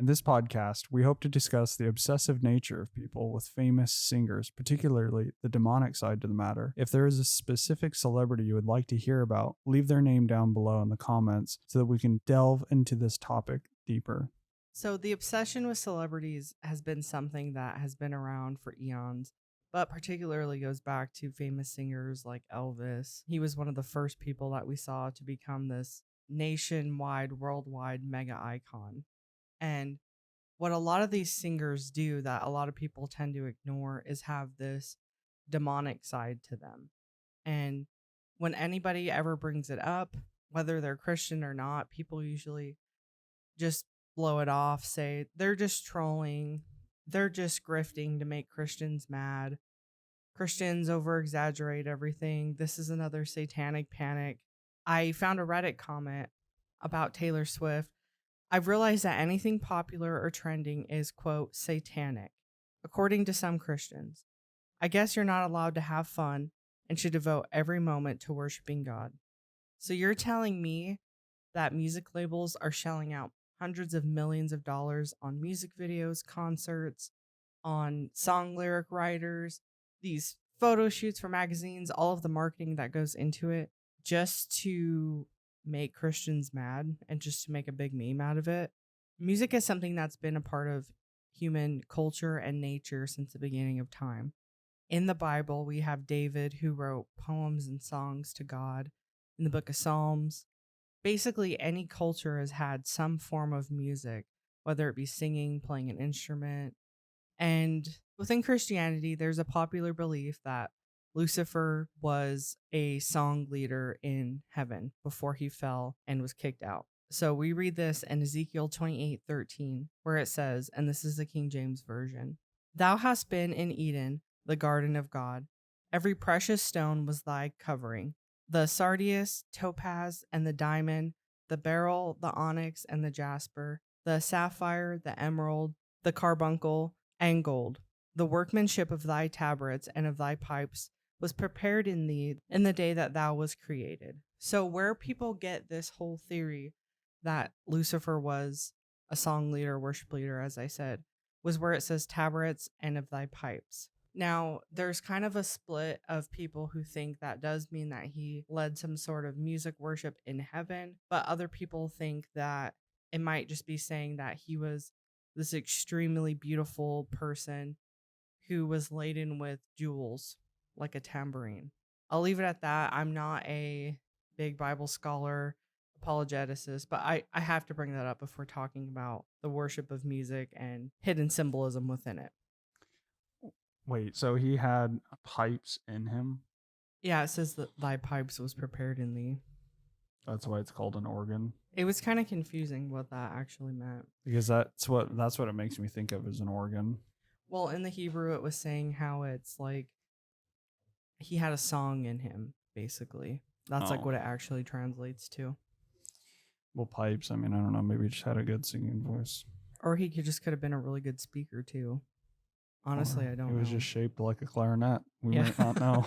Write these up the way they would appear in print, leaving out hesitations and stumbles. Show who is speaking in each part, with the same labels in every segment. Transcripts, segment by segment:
Speaker 1: In this podcast, we hope to discuss the obsessive nature of people with famous singers, particularly the demonic side to the matter. If there is a specific celebrity you would like to hear about, leave their name down below in the comments so that we can delve into this topic deeper.
Speaker 2: So the obsession with celebrities has been something that has been around for eons, but particularly goes back to famous singers like Elvis. He was one of the first people that we saw to become this nationwide, worldwide mega icon. And what a lot of these singers do that a lot of people tend to ignore is have this demonic side to them. And when anybody ever brings it up, whether they're Christian or not, people usually just blow it off, say they're just trolling, they're just grifting to make Christians mad. Christians over exaggerate everything. This is another satanic panic. I found a Reddit comment about Taylor Swift. I've realized that anything popular or trending is, quote, satanic, according to some Christians. I guess you're not allowed to have fun and should devote every moment to worshiping God. So you're telling me that music labels are shelling out hundreds of millions of dollars on music videos, concerts, on song lyric writers, these photo shoots for magazines, all of the marketing that goes into it, just to make Christians mad and just to make a big meme out of it. Music is something that's been a part of human culture and nature since the beginning of time. In the Bible, we have David who wrote poems and songs to God. In the book of Psalms, basically any culture has had some form of music, whether it be singing, playing an instrument. And within Christianity, there's a popular belief that Lucifer was a song leader in heaven before he fell and was kicked out. So we read this in Ezekiel 28:13, where it says, and this is the King James Version, "Thou hast been in Eden, the garden of God. Every precious stone was thy covering, the sardius, topaz, and the diamond, the beryl, the onyx, and the jasper, the sapphire, the emerald, the carbuncle, and gold. The workmanship of thy tabrets and of thy pipes was prepared in thee in the day that thou was created." So where people get this whole theory that Lucifer was a song leader, worship leader, as I said, was where it says tabrets and of thy pipes. Now, there's kind of a split of people who think that does mean that he led some sort of music worship in heaven, but other people think that it might just be saying that he was this extremely beautiful person who was laden with jewels, like a tambourine. I'll leave it at that. I'm not a big Bible scholar, apologeticist, but I have to bring that up if we're talking about the worship of music and hidden symbolism within it.
Speaker 1: Wait, so he had pipes in him?
Speaker 2: Yeah, it says that thy pipes was prepared in thee.
Speaker 1: That's why it's called an organ.
Speaker 2: It was kind of confusing what that actually meant.
Speaker 1: Because that's what it makes me think of as an organ.
Speaker 2: Well, in the Hebrew, it was saying how it's like he had a song in him, basically. That's like what it actually translates to.
Speaker 1: Well, pipes, I mean, I don't know. Maybe he just had a good singing voice.
Speaker 2: Or he could have been a really good speaker, too. Honestly, I don't know.
Speaker 1: It was just shaped like a clarinet. We might not know.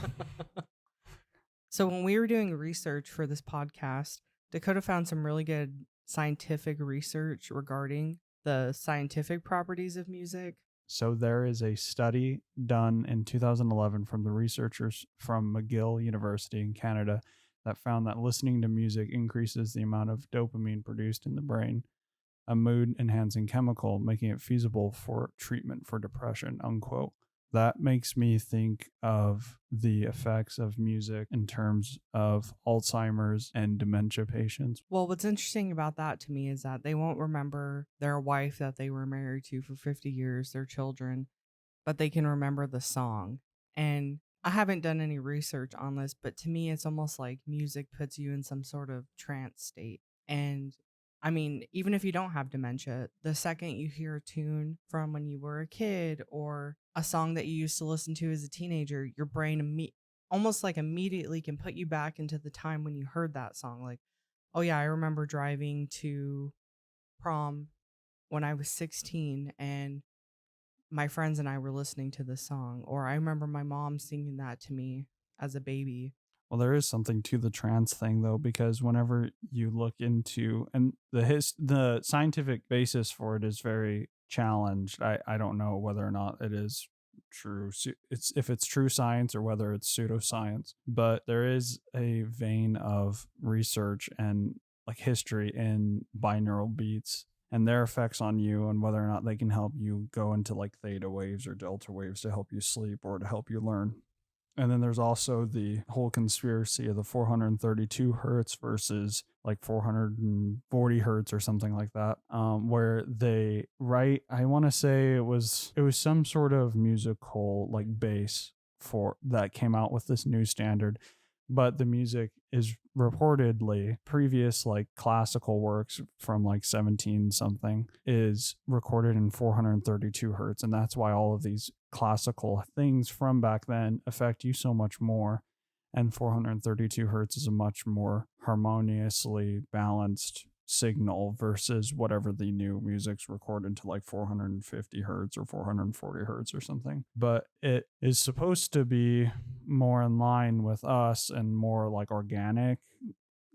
Speaker 2: So when we were doing research for this podcast, Dakota found some really good scientific research regarding the scientific properties of music.
Speaker 1: So there is a study done in 2011 from the researchers from McGill University in Canada that found that listening to music increases the amount of dopamine produced in the brain, a mood-enhancing chemical, making it feasible for treatment for depression, unquote. That makes me think of the effects of music in terms of Alzheimer's and dementia patients.
Speaker 2: Well, what's interesting about that to me is that they won't remember their wife that they were married to for 50 years, their children, but they can remember the song. And I haven't done any research on this, but to me, it's almost like music puts you in some sort of trance state. And I mean, even if you don't have dementia, the second you hear a tune from when you were a kid or a song that you used to listen to as a teenager, your brain almost like immediately can put you back into the time when you heard that song. Like, oh yeah, I remember driving to prom when I was 16 and my friends and I were listening to this song. Or I remember my mom singing that to me as a baby.
Speaker 1: Well, there is something to the trance thing though, because whenever you look into, and the scientific basis for it is very challenged. I don't know whether or not it is true. It's if it's true science or whether it's pseudoscience, but there is a vein of research and like history in binaural beats and their effects on you and whether or not they can help you go into like theta waves or delta waves to help you sleep or to help you learn. And then there's also the whole conspiracy of the 432 hertz versus like 440 hertz or something like that, where they write. I want to say it was some sort of musical like bass for that came out with this new standard, but the music is reportedly previous like classical works from like 17 something is recorded in 432 hertz, and that's why all of these classical things from back then affect you so much more. And 432 hertz is a much more harmoniously balanced signal versus whatever the new music's recorded to like 450 hertz or 440 hertz or something. But it is supposed to be more in line with us and more like organic,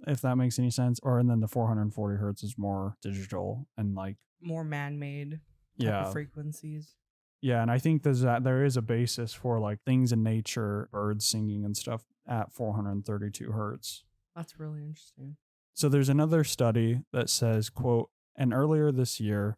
Speaker 1: if that makes any sense. Or and then the 440 hertz is more digital and like
Speaker 2: More man-made type of
Speaker 1: yeah.
Speaker 2: frequencies.
Speaker 1: Yeah, and I think there is a basis for like things in nature, birds singing and stuff at 432 hertz.
Speaker 2: That's really interesting.
Speaker 1: So there's another study that says, quote, and earlier this year,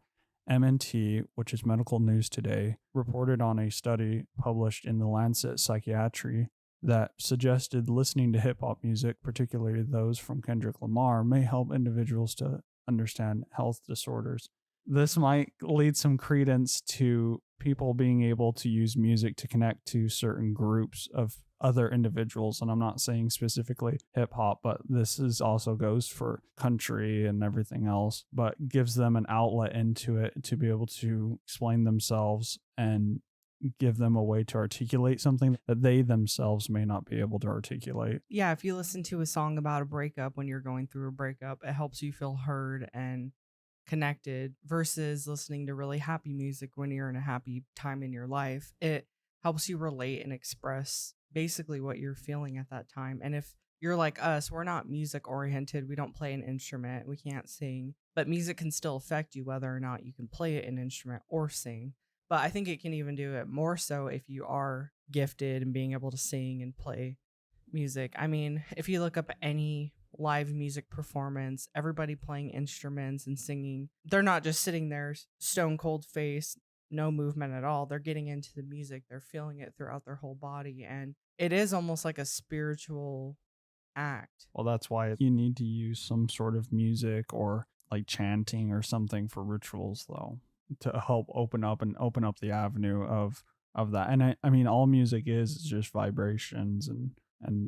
Speaker 1: MNT, which is Medical News Today, reported on a study published in the Lancet Psychiatry that suggested listening to hip hop music, particularly those from Kendrick Lamar, may help individuals to understand health disorders. This might lead some credence to people being able to use music to connect to certain groups of other individuals. And I'm not saying specifically hip hop, but this is also goes for country and everything else, but gives them an outlet into it to be able to explain themselves and give them a way to articulate something that they themselves may not be able to articulate.
Speaker 2: Yeah, if you listen to a song about a breakup when you're going through a breakup, it helps you feel heard and connected versus listening to really happy music when you're in a happy time in your life. It helps you relate and express basically what you're feeling at that time. And if you're like us, we're not music oriented. We don't play an instrument. We can't sing, but music can still affect you whether or not you can play an instrument or sing. But I think it can even do it more so if you are gifted and being able to sing and play music. I mean, if you look up any live music performance, everybody playing instruments and singing, they're not just sitting there stone cold face, no movement at all. They're getting into the music, they're feeling it throughout their whole body. And it is almost like a spiritual act.
Speaker 1: Well, that's why you need to use some sort of music or like chanting or something for rituals, though, to help open up the avenue of that. And I mean, all music is just vibrations, and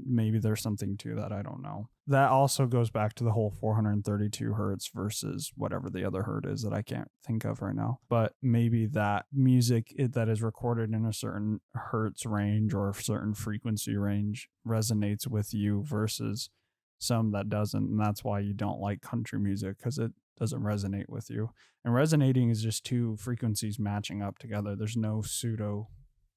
Speaker 1: maybe there's something to that. I don't know. That also goes back to the whole 432 hertz versus whatever the other hertz is that I can't think of right now. But maybe that music that is recorded in a certain hertz range or a certain frequency range resonates with you versus some that doesn't. And that's why you don't like country music, because it doesn't resonate with you. And resonating is just two frequencies matching up together. There's no pseudo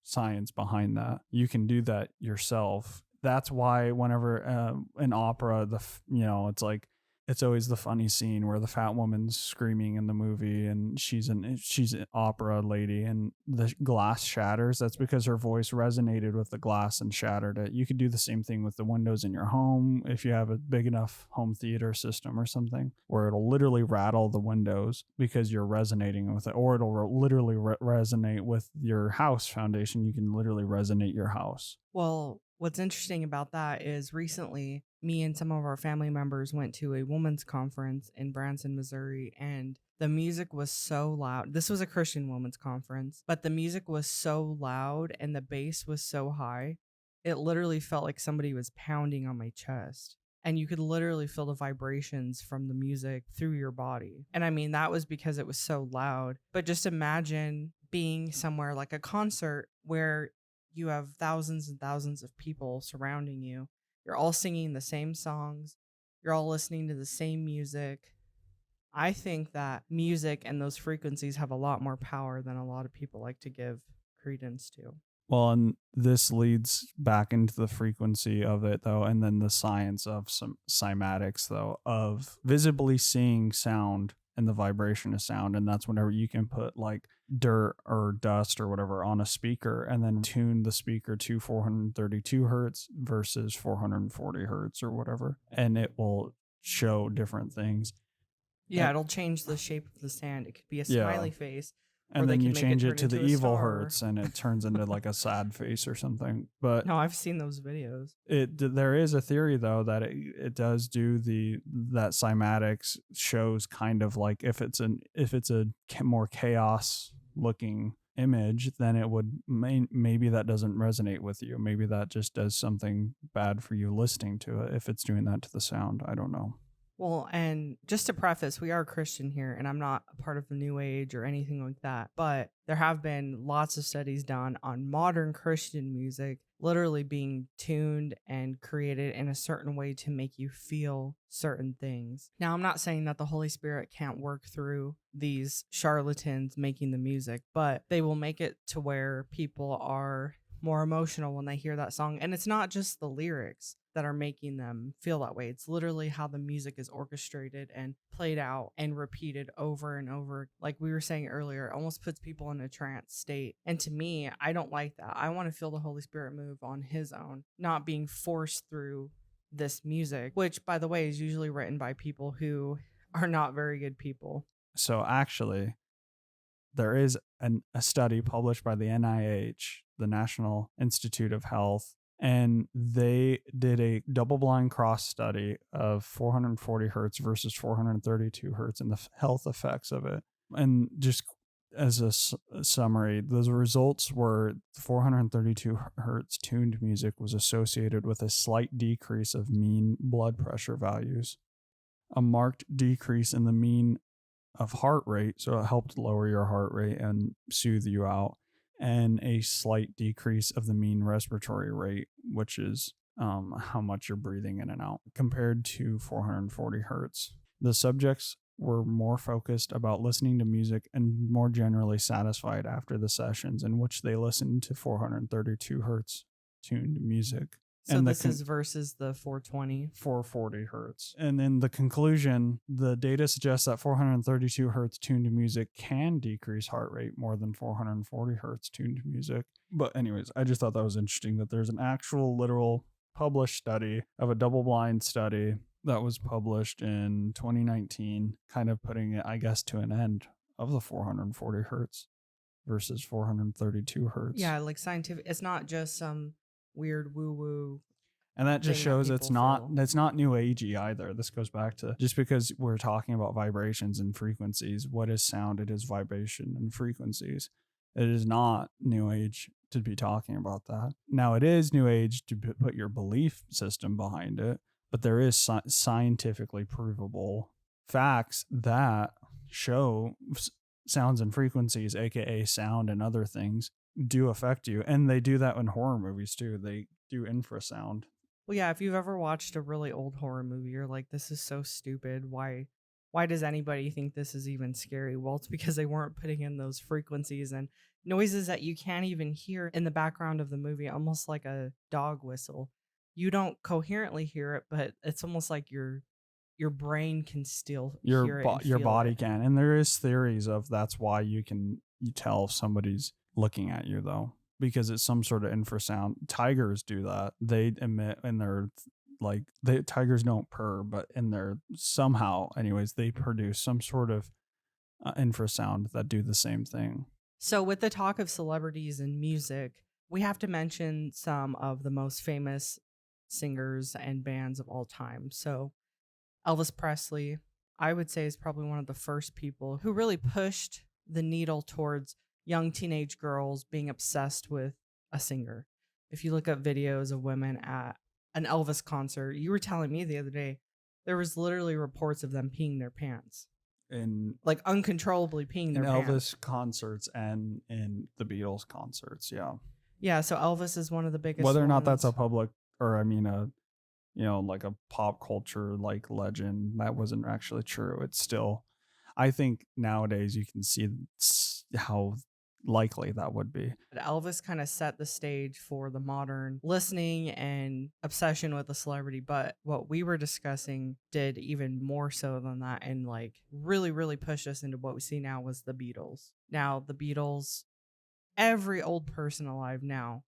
Speaker 1: science behind that. You can do that yourself. That's why whenever in opera, it's like it's always the funny scene where the fat woman's screaming in the movie and she's an opera lady and the glass shatters. That's because her voice resonated with the glass and shattered it. You could do the same thing with the windows in your home if you have a big enough home theater system or something, where it'll literally rattle the windows because you're resonating with it, or it'll literally resonate with your house foundation. You can literally resonate your house.
Speaker 2: Well, what's interesting about that is recently me and some of our family members went to a women's conference in Branson, Missouri, and the music was so loud. This was a Christian women's conference, but the music was so loud and the bass was so high. It literally felt like somebody was pounding on my chest. And you could literally feel the vibrations from the music through your body. And I mean, that was because it was so loud. But just imagine being somewhere like a concert where you have thousands and thousands of people surrounding you. You're all singing the same songs. You're all listening to the same music. I think that music and those frequencies have a lot more power than a lot of people like to give credence to.
Speaker 1: Well, and this leads back into the frequency of it, though, and then the science of some cymatics, though, of visibly seeing sound and the vibration of sound. And that's whenever you can put like dirt or dust or whatever on a speaker and then tune the speaker to 432 hertz versus 440 hertz or whatever. And it will show different things.
Speaker 2: Yeah,
Speaker 1: And-
Speaker 2: it'll change the shape of the sand. It could be a
Speaker 1: Yeah.
Speaker 2: smiley face, or
Speaker 1: and
Speaker 2: they
Speaker 1: then you
Speaker 2: can make
Speaker 1: change
Speaker 2: it
Speaker 1: it
Speaker 2: turn
Speaker 1: to the
Speaker 2: into a
Speaker 1: evil
Speaker 2: star.
Speaker 1: hertz and it turns into like a sad face or something. But
Speaker 2: No, I've seen those videos.
Speaker 1: there is a theory though that it does do that cymatics shows kind of like if it's a more chaos looking image, then it would maybe that doesn't resonate with you. Maybe that just does something bad for you listening to it if it's doing that to the sound. I don't know.
Speaker 2: Well, and just to preface, we are Christian here, and I'm not a part of the New Age or anything like that. But there have been lots of studies done on modern Christian music literally being tuned and created in a certain way to make you feel certain things. Now, I'm not saying that the Holy Spirit can't work through these charlatans making the music, but they will make it to where people are more emotional when they hear that song. And it's not just the lyrics that are making them feel that way. It's literally how the music is orchestrated and played out and repeated over and over. Like we were saying earlier, it almost puts people in a trance state. And to me, I don't like that. I want to feel the Holy Spirit move on his own, not being forced through this music, which, by the way, is usually written by people who are not very good people.
Speaker 1: So actually, there is a study published by the NIH, the National Institute of Health, and they did a double-blind cross study of 440 hertz versus 432 hertz and the health effects of it. And just as a summary, those results were 432 hertz tuned music was associated with a slight decrease of mean blood pressure values, a marked decrease in the mean of heart rate, so it helped lower your heart rate and soothe you out, and a slight decrease of the mean respiratory rate, which is how much you're breathing in and out, compared to 440 hertz. The subjects were more focused about listening to music and more generally satisfied after the sessions in which they listened to 432 hertz tuned music.
Speaker 2: So
Speaker 1: And
Speaker 2: this is versus the 420.
Speaker 1: 440 hertz. And in the conclusion, the data suggests that 432 hertz tuned music can decrease heart rate more than 440 hertz tuned music. But anyways, I just thought that was interesting that there's an actual literal published study of a double-blind study that was published in 2019, kind of putting it, I guess, to an end of the 440 hertz versus 432 hertz.
Speaker 2: Yeah, like scientific. It's not just some weird woo-woo.
Speaker 1: And that just
Speaker 2: thing that
Speaker 1: shows it's
Speaker 2: people
Speaker 1: not new agey either. This goes back to just because we're talking about vibrations and frequencies, what is sound? It is vibration and frequencies. It is not new age to be talking about that. Now it is new age to put your belief system behind it, but there is scientifically provable facts that show sounds and frequencies, aka sound and other things, do affect you. And they do that in horror movies too. They do infrasound.
Speaker 2: Well, yeah, if you've ever watched a really old horror movie, you're like, this is so stupid. Why does anybody think this is even scary? Well, it's because they weren't putting in those frequencies and noises that you can't even hear in the background of the movie, almost like a dog whistle. You don't coherently hear it, but it's almost like your brain can still hear it.
Speaker 1: Your
Speaker 2: feel
Speaker 1: body
Speaker 2: it.
Speaker 1: can. And there is theories of that's why you tell if somebody's looking at you though, because it's some sort of infrasound. Tigers do that. They emit in their tigers don't purr, but in their somehow anyways they produce some sort of infrasound that do the same thing.
Speaker 2: So with the talk of celebrities and music, we have to mention some of the most famous singers and bands of all time. So Elvis Presley, I would say, is probably one of the first people who really pushed the needle towards young teenage girls being obsessed with a singer. If you look up videos of women at an Elvis concert, you were telling me the other day, there was literally reports of them peeing their pants. Like uncontrollably peeing their pants.
Speaker 1: Elvis concerts and in the Beatles concerts, yeah.
Speaker 2: Yeah, so Elvis is one of the biggest
Speaker 1: Whether or not
Speaker 2: ones.
Speaker 1: that's a public, or I mean like a pop culture like legend, that wasn't actually true. It's still, I think nowadays you can see how likely that would be.
Speaker 2: Elvis kind of set the stage for the modern listening and obsession with a celebrity, but what we were discussing did even more so than that, and like really, really pushed us into what we see now was the Beatles. Now, the Beatles, every old person alive now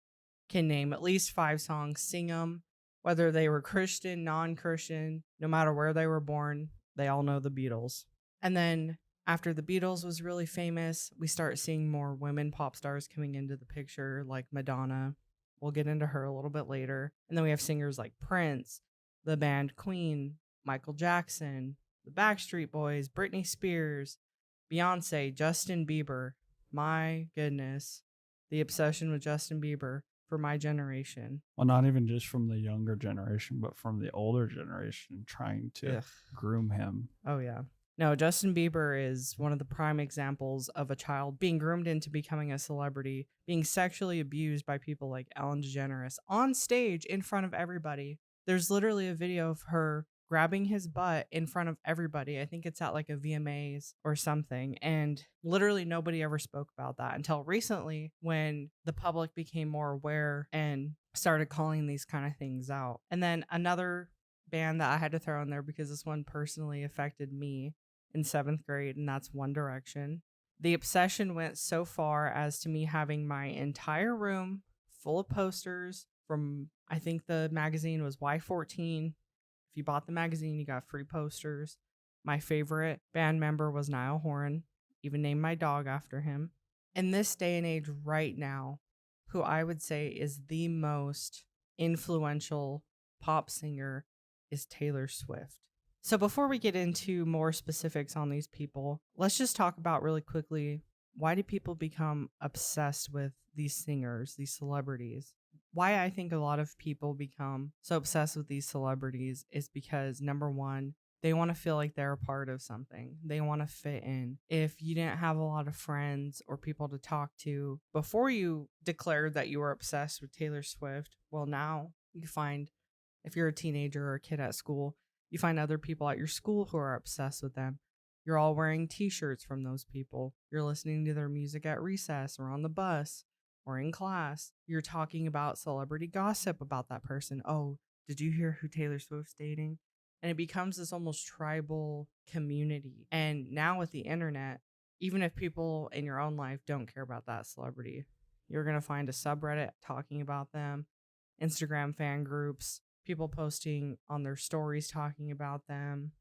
Speaker 2: can name at least 5 songs, sing them, whether they were Christian, non-Christian, no matter where they were born, they all know the Beatles. And then after the Beatles was really famous, we start seeing more women pop stars coming into the picture, like Madonna. We'll get into her a little bit later. And then we have singers like Prince, the band Queen, Michael Jackson, the Backstreet Boys, Britney Spears, Beyonce, Justin Bieber. My goodness, the obsession with Justin Bieber for my generation.
Speaker 1: Well, not even just from the younger generation, but from the older generation trying to
Speaker 2: Ugh.
Speaker 1: groom him.
Speaker 2: Oh, yeah. No, Justin Bieber is one of the prime examples of a child being groomed into becoming a celebrity, being sexually abused by people like Ellen DeGeneres on stage in front of everybody. There's literally a video of her grabbing his butt in front of everybody. I think it's at like a VMAs or something. And literally nobody ever spoke about that until recently when the public became more aware and started calling these kind of things out. And then another band that I had to throw in there because this one personally affected me in 7th grade, and that's One Direction. The obsession went so far as to me having my entire room full of posters from, I think the magazine was Y14. If you bought the magazine, you got free posters. My favorite band member was Niall Horan, even named my dog after him. In this day and age right now, who I would say is the most influential pop singer is Taylor Swift. So before we get into more specifics on these people, let's just talk about really quickly, why do people become obsessed with these singers, these celebrities? Why I think a lot of people become so obsessed with these celebrities is because, number one, they want to feel like they're a part of something. They want to fit in. If you didn't have a lot of friends or people to talk to before you declared that you were obsessed with Taylor Swift, well, now you find, if you're a teenager or a kid at school, you find other people at your school who are obsessed with them. You're all wearing t-shirts from those people. You're listening to their music at recess or on the bus or in class. You're talking about celebrity gossip about that person. Oh, did you hear who Taylor Swift's dating? And it becomes this almost tribal community. And now with the internet, even if people in your own life don't care about that celebrity, you're going to find a subreddit talking about them, Instagram fan groups, people posting on their stories talking about them.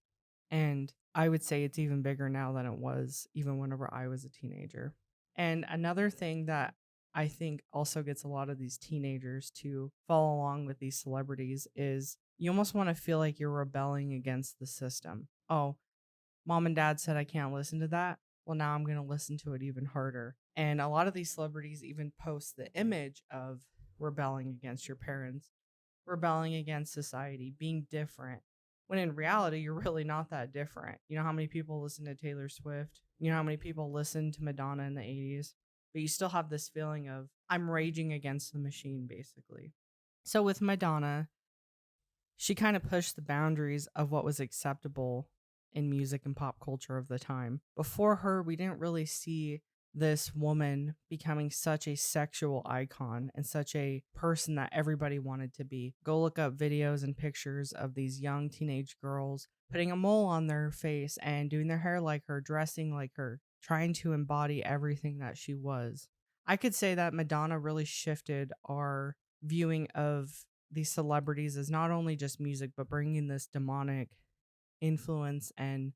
Speaker 2: And I would say it's even bigger now than it was even whenever I was a teenager. And another thing that I think also gets a lot of these teenagers to follow along with these celebrities is you almost want to feel like you're rebelling against the system. Oh, mom and dad said I can't listen to that. Well, now I'm going to listen to it even harder. And a lot of these celebrities even post the image of rebelling against your parents, rebelling against society, being different. When in reality, you're really not that different. You know how many people listen to Taylor Swift? You know how many people listened to Madonna in the 80s? But you still have this feeling of, I'm raging against the machine, basically. So with Madonna, she kind of pushed the boundaries of what was acceptable in music and pop culture of the time. Before her, we didn't really see this woman becoming such a sexual icon and such a person that everybody wanted to be. Go look up videos and pictures of these young teenage girls putting a mole on their face and doing their hair like her, dressing like her, trying to embody everything that she was. I could say that Madonna really shifted our viewing of these celebrities as not only just music, but bringing this demonic influence and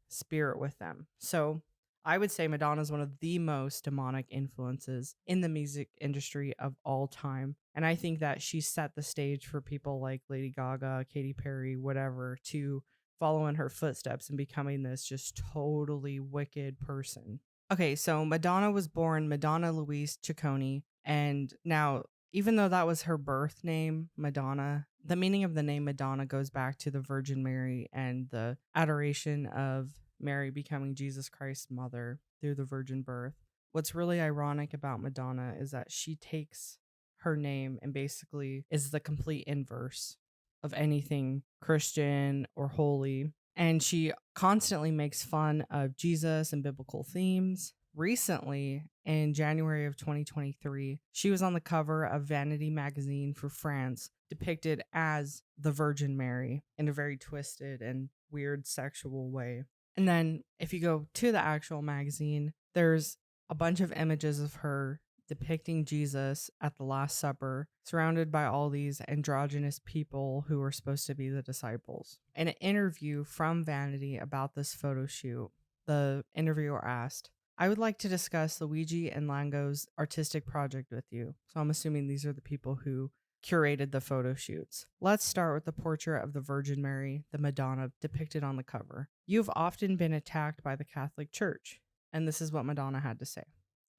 Speaker 2: spirit with them. So I would say Madonna is one of the most demonic influences in the music industry of all time. And I think that she set the stage for people like Lady Gaga, Katy Perry, whatever, to follow in her footsteps and becoming this just totally wicked person. Okay, so Madonna was born Madonna Louise Ciccone. And now, even though that was her birth name, Madonna, the meaning of the name Madonna goes back to the Virgin Mary and the adoration of Mary becoming Jesus Christ's mother through the virgin birth. What's really ironic about Madonna is that she takes her name and basically is the complete inverse of anything Christian or holy. And she constantly makes fun of Jesus and biblical themes. Recently, in January of 2023, she was on the cover of Vanity magazine for France, depicted as the Virgin Mary in a very twisted and weird sexual way. And then if you go to the actual magazine, there's a bunch of images of her depicting Jesus at the Last Supper, surrounded by all these androgynous people who were supposed to be the disciples. In an interview from Vanity about this photo shoot, the interviewer asked, "I would like to discuss Luigi and Lango's artistic project with you." So I'm assuming these are the people who curated the photo shoots. "Let's start with the portrait of the Virgin Mary, the Madonna, depicted on the cover. You've often been attacked by the Catholic Church." And this is what Madonna had to say.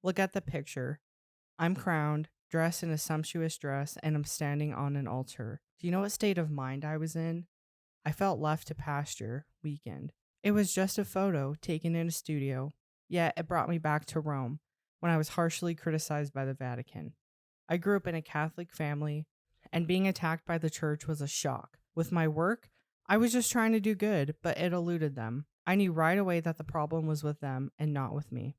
Speaker 2: "Look at the picture. I'm crowned, dressed in a sumptuous dress, and I'm standing on an altar. Do you know what state of mind I was in? I felt left to pasture, weakened. It was just a photo taken in a studio, yet it brought me back to Rome, when I was harshly criticized by the Vatican. I grew up in a Catholic family, and being attacked by the church was a shock. With my work, I was just trying to do good, but it eluded them. I knew right away that the problem was with them and not with me.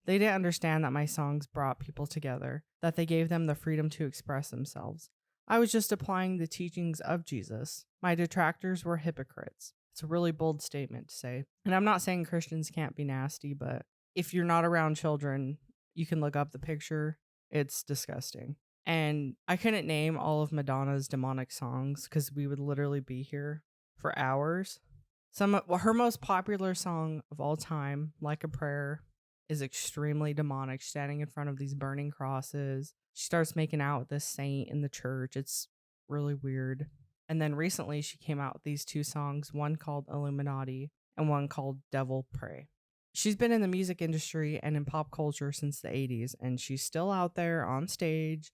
Speaker 2: They didn't understand that my songs brought people together, that they gave them the freedom to express themselves. I was just applying the teachings of Jesus. My detractors were hypocrites." It's a really bold statement to say. And I'm not saying Christians can't be nasty, but if you're not around children, you can look up the picture. It's disgusting. And I couldn't name all of Madonna's demonic songs because we would literally be here for hours. Her most popular song of all time, Like a Prayer, is extremely demonic, standing in front of these burning crosses. She starts making out with this saint in the church. It's really weird. And then recently she came out with these two songs, one called Illuminati and one called Devil Pray. She's been in the music industry and in pop culture since the 80s, and she's still out there on stage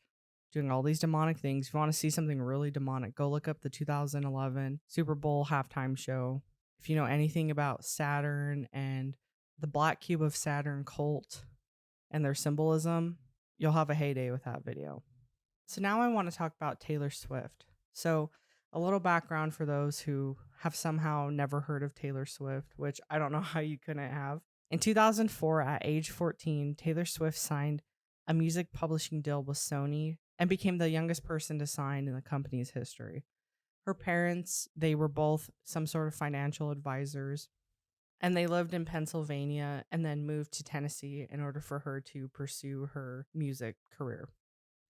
Speaker 2: doing all these demonic things. If you want to see something really demonic, go look up the 2011 Super Bowl halftime show. If you know anything about Saturn and the Black Cube of Saturn cult and their symbolism, you'll have a heyday with that video. So now I want to talk about Taylor Swift. So a little background for those who have somehow never heard of Taylor Swift, which I don't know how you couldn't have. In 2004, at age 14, Taylor Swift signed a music publishing deal with Sony and became the youngest person to sign in the company's history. Her parents, they were both some sort of financial advisors, and they lived in Pennsylvania and then moved to Tennessee in order for her to pursue her music career.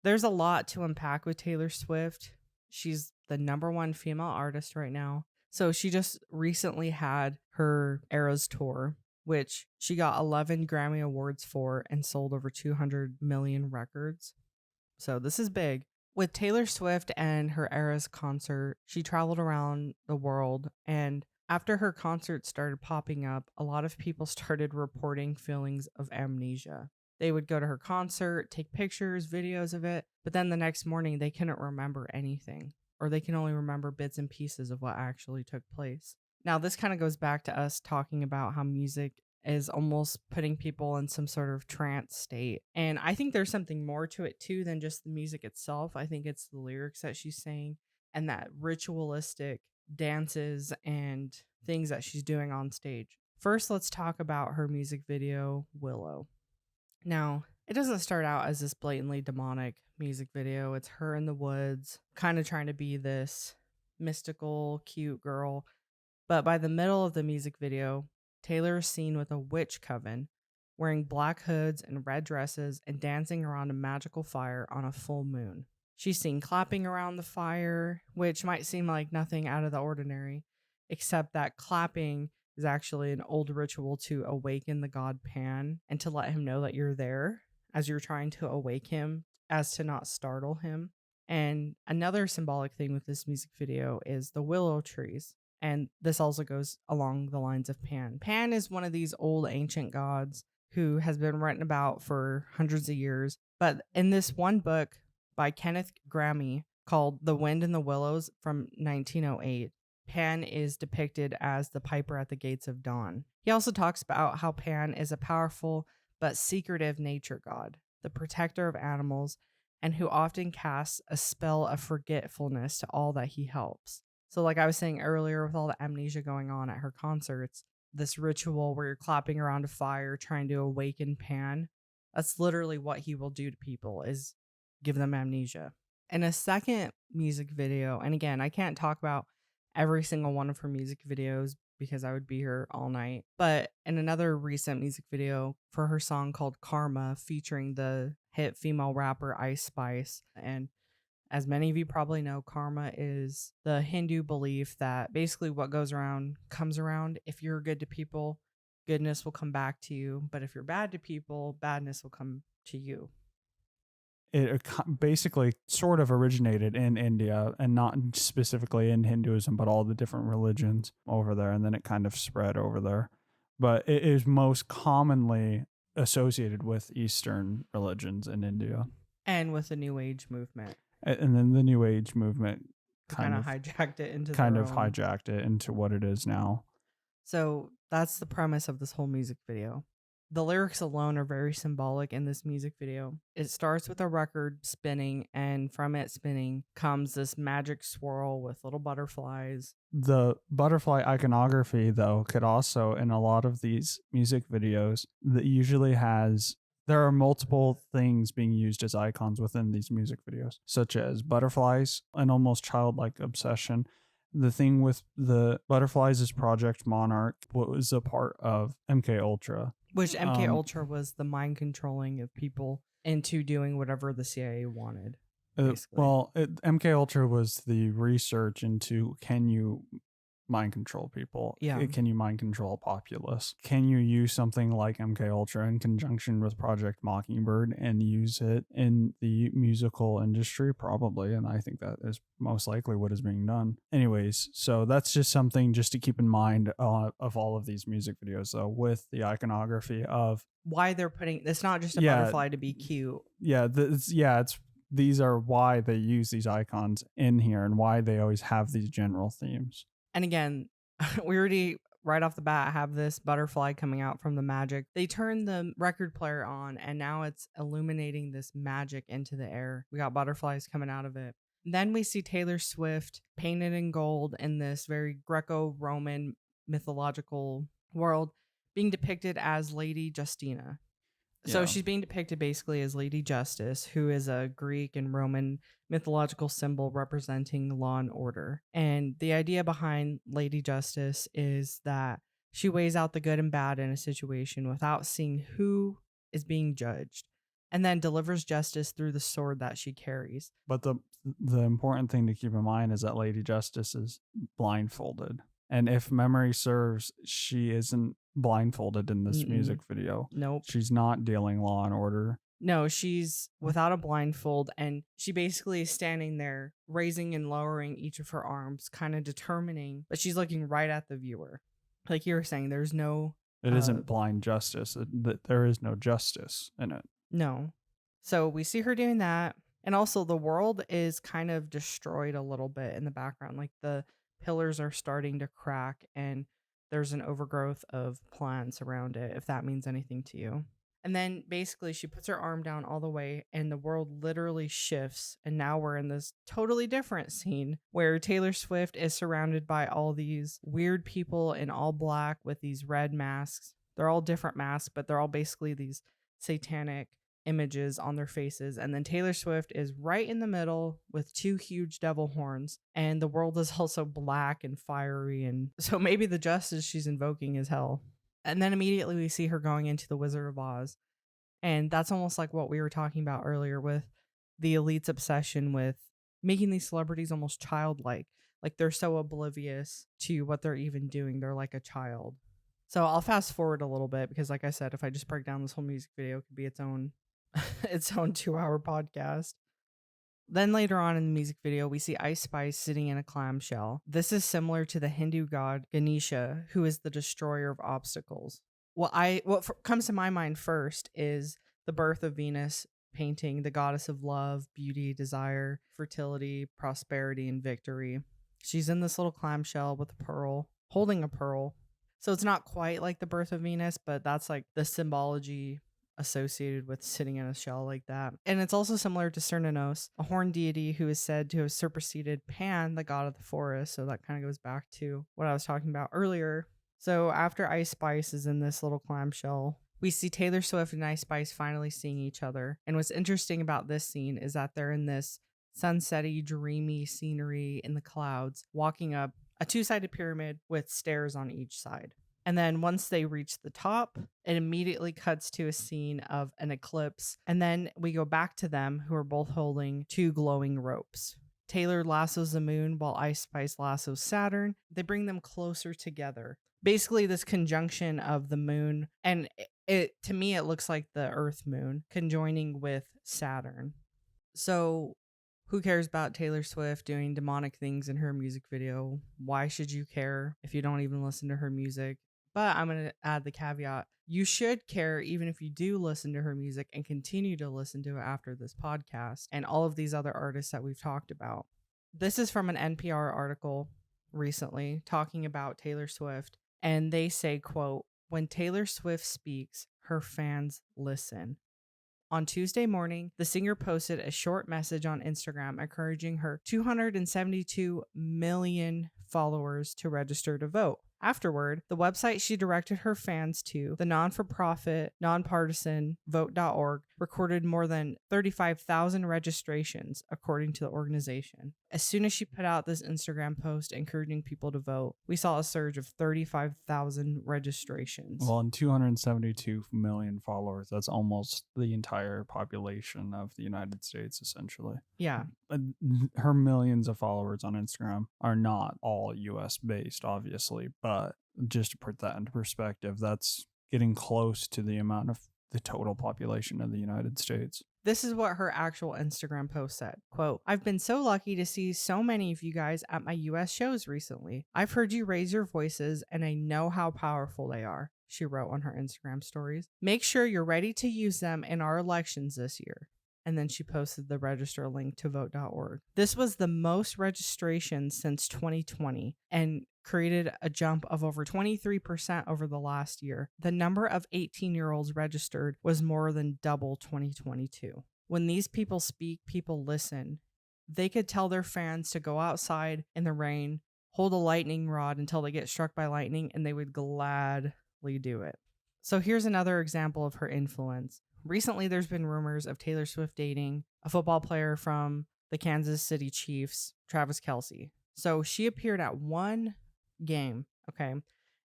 Speaker 2: There's a lot to unpack with Taylor Swift. She's the #1 female artist right now. So she just recently had her Eras tour, which she got 11 Grammy Awards for and sold over 200 million records. So this is big. With Taylor Swift and her Eras concert, she traveled around the world, and after her concert started popping up, a lot of people started reporting feelings of amnesia. They would go to her concert, take pictures, videos of it, but then the next morning they couldn't remember anything, or they can only remember bits and pieces of what actually took place. Now, this kind of goes back to us talking about how music is almost putting people in some sort of trance state. And I think there's something more to it too than just the music itself. I think it's the lyrics that she's saying and that ritualistic dances and things that she's doing on stage. First, let's talk about her music video, Willow. Now, it doesn't start out as this blatantly demonic music video. It's her in the woods, kind of trying to be this mystical, cute girl. But by the middle of the music video, Taylor is seen with a witch coven, wearing black hoods and red dresses and dancing around a magical fire on a full moon. She's seen clapping around the fire, which might seem like nothing out of the ordinary, except that clapping is actually an old ritual to awaken the god Pan and to let him know that you're there as you're trying to awake him, as to not startle him. And another symbolic thing with this music video is the willow trees. And this also goes along the lines of Pan. Pan is one of these old ancient gods who has been written about for hundreds of years. But in this one book by Kenneth Grammy called The Wind and the Willows from 1908, Pan is depicted as the piper at the gates of dawn. He also talks about how Pan is a powerful but secretive nature god, the protector of animals, and who often casts a spell of forgetfulness to all that he helps. So like I was saying earlier, with all the amnesia going on at her concerts, this ritual where you're clapping around a fire trying to awaken Pan, That's literally what he will do to people, is give them amnesia. In a second music video, and again, I can't talk about every single one of her music videos because I would be here all night. But in another recent music video for her song called Karma, featuring the hit female rapper Ice Spice, and as many of you probably know, karma is the Hindu belief that basically what goes around comes around. If you're good to people, goodness will come back to you. But if you're bad to people, badness will come to you.
Speaker 1: It basically sort of originated in India, and not specifically in Hinduism, but all the different religions over there. And then it kind of spread over there. But it is most commonly associated with Eastern religions in India.
Speaker 2: And with the New Age movement.
Speaker 1: And then the New Age movement
Speaker 2: kind of hijacked it into
Speaker 1: hijacked it into what it is now.
Speaker 2: So that's the premise of this whole music video. The lyrics alone are very symbolic in this music video. It starts with a record spinning, and from it spinning comes this magic swirl with little butterflies.
Speaker 1: The butterfly iconography, though, could also, in a lot of these music videos, that usually has, there are multiple things being used as icons within these music videos, such as butterflies, an almost childlike obsession. The thing with the butterflies is Project Monarch, what was a part of MK Ultra.
Speaker 2: Which MK Ultra was the mind controlling of people into doing whatever the CIA wanted.
Speaker 1: MK Ultra was the research into, can you mind control people?
Speaker 2: Yeah.
Speaker 1: Can you mind control a populace? Can you use something like MK Ultra in conjunction with Project Mockingbird and use it in the musical industry? Probably, and I think that is most likely what is being done. Anyways, so that's just something just to keep in mind of all of these music videos, though, with the iconography of
Speaker 2: why they're putting, it's not just a butterfly to be cute.
Speaker 1: These are why they use these icons in here and why they always have these general themes.
Speaker 2: And again, we already right off the bat have this butterfly coming out from the magic. They turn the record player on, and now it's illuminating this magic into the air. We got butterflies coming out of it. Then we see Taylor Swift painted in gold in this very Greco-Roman mythological world being depicted as Lady Justina. So she's being depicted basically as Lady Justice, who is a Greek and Roman mythological symbol representing law and order. And the idea behind Lady Justice is that she weighs out the good and bad in a situation without seeing who is being judged, and then delivers justice through the sword that she carries.
Speaker 1: But the important thing to keep in mind is that Lady Justice is blindfolded. And if memory serves, she isn't blindfolded in this music video.
Speaker 2: Nope.
Speaker 1: She's not dealing law and order.
Speaker 2: No, she's without a blindfold, and she basically is standing there, raising and lowering each of her arms, kind of determining, but she's looking right at the viewer. Like you were saying, there's no...
Speaker 1: It isn't blind justice. There is no justice in it.
Speaker 2: No. So we see her doing that. And also the world is kind of destroyed a little bit in the background. Like the pillars are starting to crack, and there's an overgrowth of plants around it, if that means anything to you. And then basically she puts her arm down all the way, and the world literally shifts. And now we're in this totally different scene where Taylor Swift is surrounded by all these weird people in all black with these red masks. They're all different masks, but they're all basically these satanic images on their faces. And then Taylor Swift is right in the middle with two huge devil horns, and the world is also black and fiery, and so maybe the justice she's invoking is hell. And then immediately we see her going into the Wizard of Oz, and that's almost like what we were talking about earlier with the elite's obsession with making these celebrities almost childlike. Like they're so oblivious to what they're even doing, they're like a child. So I'll fast forward a little bit because, like I said, if I just break down this whole music video, it could be its own 2-hour podcast. Then later on in the music video, we see Ice Spice sitting in a clamshell. This is similar to the Hindu god Ganesha, who is the destroyer of obstacles. What comes to my mind first is the birth of Venus painting the goddess of love, beauty, desire, fertility, prosperity, and victory. She's in this little clamshell with a pearl, holding a pearl. So it's not quite like the birth of Venus, but that's like the symbology associated with sitting in a shell like that. And it's also similar to Cernunnos, a horned deity who is said to have superseded Pan, the god of the forest. So that kind of goes back to what I was talking about earlier. So after Ice Spice is in this little clamshell We see Taylor Swift and Ice Spice finally seeing each other. And what's interesting about this scene is that they're in this sunsetty, dreamy scenery in the clouds, walking up a two-sided pyramid with stairs on each side. And then once they reach the top, it immediately cuts to a scene of an eclipse. And then we go back to them, who are both holding two glowing ropes. Taylor lassos the moon while Ice Spice lassos Saturn. They bring them closer together. Basically, this conjunction of the moon, and it to me, it looks like the Earth moon conjoining with Saturn. So who cares about Taylor Swift doing demonic things in her music video? Why should you care if you don't even listen to her music? But I'm going to add the caveat. You should care even if you do listen to her music and continue to listen to it after this podcast and all of these other artists that we've talked about. This is from an NPR article recently talking about Taylor Swift. And they say, quote, "When Taylor Swift speaks, her fans listen." On Tuesday morning, the singer posted a short message on Instagram encouraging her 272 million followers to register to vote. Afterward, the website she directed her fans to, the non-for-profit, nonpartisan vote.org, recorded more than 35,000 registrations, according to the organization. As soon as she put out this Instagram post encouraging people to vote, we saw a surge of 35,000 registrations.
Speaker 1: Well, and 272 million followers, that's almost the entire population of the United States, essentially.
Speaker 2: Yeah.
Speaker 1: Her millions of followers on Instagram are not all US based, obviously, but just to put that into perspective, that's getting close to the amount of the total population of the United States.
Speaker 2: This is what her actual Instagram post said. Quote, "I've been so lucky to see so many of you guys at my US shows recently. I've heard you raise your voices and I know how powerful they are," she wrote on her Instagram stories. "Make sure you're ready to use them in our elections this year." And then she posted the register link to vote.org. This was the most registrations since 2020 and created a jump of over 23% over the last year. The number of 18-year-olds registered was more than double 2022. When these people speak, people listen. They could tell their fans to go outside in the rain, hold a lightning rod until they get struck by lightning, and they would gladly do it. So here's another example of her influence. Recently, there's been rumors of Taylor Swift dating a football player from the Kansas City Chiefs, Travis Kelce. So she appeared at one game, okay?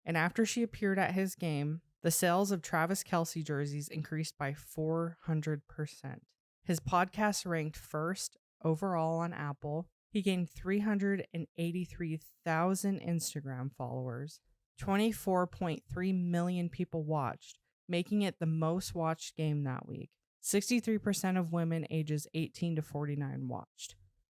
Speaker 2: And after she appeared at his game, the sales of Travis Kelce jerseys increased by 400%. His podcast ranked first overall on Apple. He gained 383,000 Instagram followers. 24.3 million people watched, making it the most watched game that week. 63% of women ages 18 to 49 watched.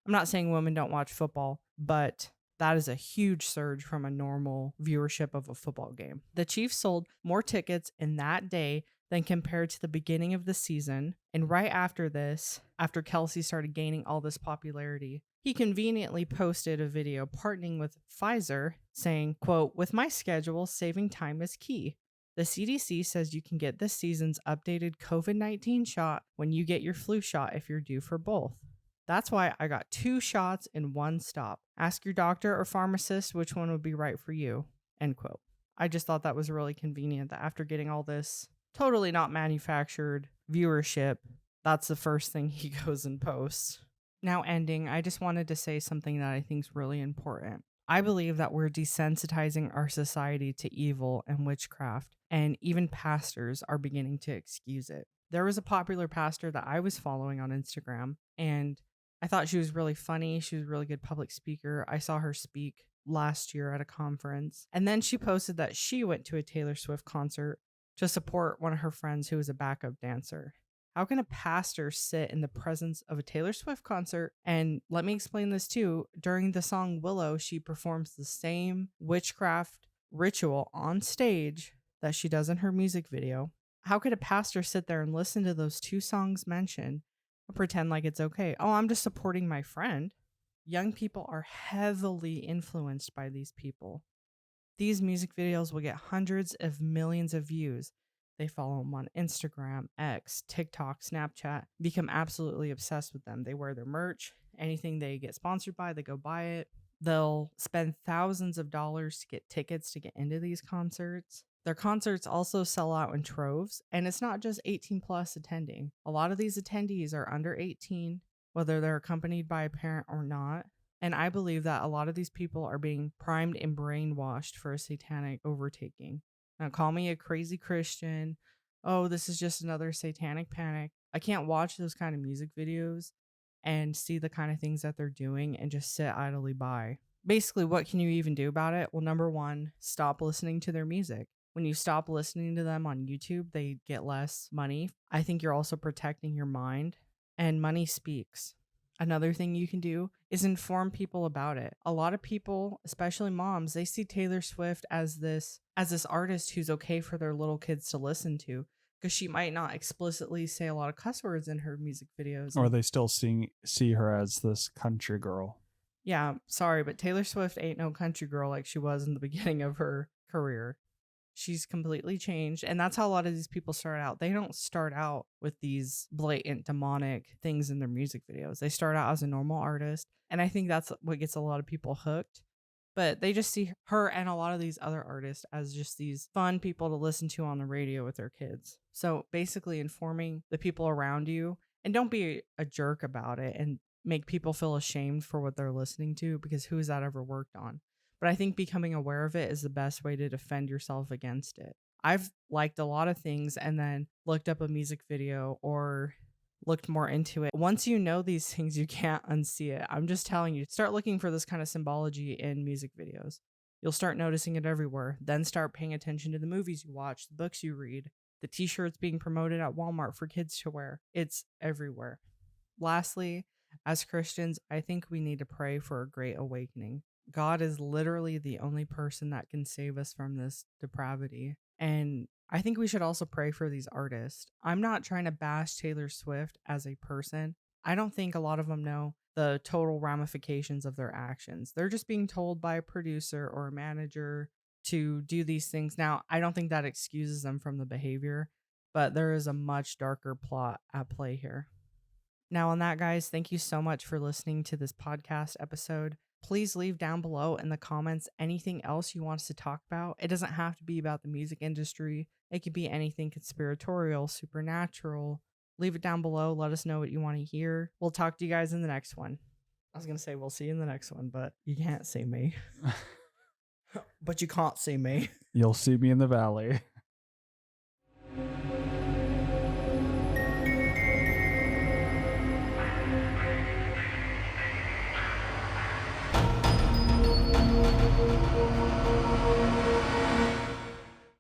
Speaker 2: I'm not saying women don't watch football, but that is a huge surge from a normal viewership of a football game. The Chiefs sold more tickets in that day than compared to the beginning of the season. And right after this, after Kelce started gaining all this popularity, he conveniently posted a video partnering with Pfizer saying, quote, "With my schedule, saving time is key. The CDC says you can get this season's updated COVID-19 shot when you get your flu shot if you're due for both. That's why I got 2 shots in one stop. Ask your doctor or pharmacist which one would be right for you." End quote. I just thought that was really convenient that after getting all this totally not manufactured viewership, that's the first thing he goes and posts. Now ending, I just wanted to say something that I think is really important. I believe that we're desensitizing our society to evil and witchcraft, and even pastors are beginning to excuse it. There was a popular pastor that I was following on Instagram, and I thought she was really funny. She was a really good public speaker. I saw her speak last year at a conference, and then she posted that she went to a Taylor Swift concert to support one of her friends who was a backup dancer. How can a pastor sit in the presence of a Taylor Swift concert? And let me explain this too. During the song Willow, she performs the same witchcraft ritual on stage that she does in her music video. How could a pastor sit there and listen to those 2 songs mentioned and pretend like it's okay? Oh, I'm just supporting my friend. Young people are heavily influenced by these people. These music videos will get hundreds of millions of views. They follow them on Instagram, X, TikTok, Snapchat, become absolutely obsessed with them. They wear their merch. Anything they get sponsored by, they go buy it. They'll spend thousands of dollars to get tickets to get into these concerts. Their concerts also sell out in troves, and it's not just 18 plus attending. A lot of these attendees are under 18, whether they're accompanied by a parent or not. And I believe that a lot of these people are being primed and brainwashed for a satanic overtaking. Now, call me a crazy Christian. Oh, this is just another satanic panic. I can't watch those kind of music videos and see the kind of things that they're doing and just sit idly by. Basically, what can you even do about it? Well, number one, stop listening to their music. When you stop listening to them on YouTube, they get less money. I think you're also protecting your mind, and money speaks. Another thing you can do is inform people about it. A lot of people, especially moms, they see Taylor Swift as this artist who's okay for their little kids to listen to, because she might not explicitly say a lot of cuss words in her music videos.
Speaker 1: Or they still see her as this country girl.
Speaker 2: Yeah, sorry, but Taylor Swift ain't no country girl like she was in the beginning of her career. She's completely changed. And that's how a lot of these people start out. They don't start out with these blatant demonic things in their music videos. They start out as a normal artist. And I think that's what gets a lot of people hooked. But they just see her and a lot of these other artists as just these fun people to listen to on the radio with their kids. So basically informing the people around you, and don't be a jerk about it and make people feel ashamed for what they're listening to, because who has that ever worked on? But I think becoming aware of it is the best way to defend yourself against it. I've liked a lot of things and then looked up a music video or looked more into it. Once you know these things, you can't unsee it. I'm just telling you, start looking for this kind of symbology in music videos. You'll start noticing it everywhere. Then start paying attention to the movies you watch, the books you read, the t-shirts being promoted at Walmart for kids to wear. It's everywhere. Lastly, as Christians, I think we need to pray for a great awakening. God is literally the only person that can save us from this depravity. And I think we should also pray for these artists. I'm not trying to bash Taylor Swift as a person. I don't think a lot of them know the total ramifications of their actions. They're just being told by a producer or a manager to do these things. Now, I don't think that excuses them from the behavior, but there is a much darker plot at play here. Now, on that, guys, thank you so much for listening to this podcast episode. Please leave down below in the comments anything else you want us to talk about. It doesn't have to be about the music industry. It could be anything conspiratorial, supernatural. Leave it down below. Let us know what you want to hear. We'll talk to you guys in the next one. I was going to say we'll see you in the next one, but you can't see me. But you can't see me.
Speaker 1: You'll see me in the valley.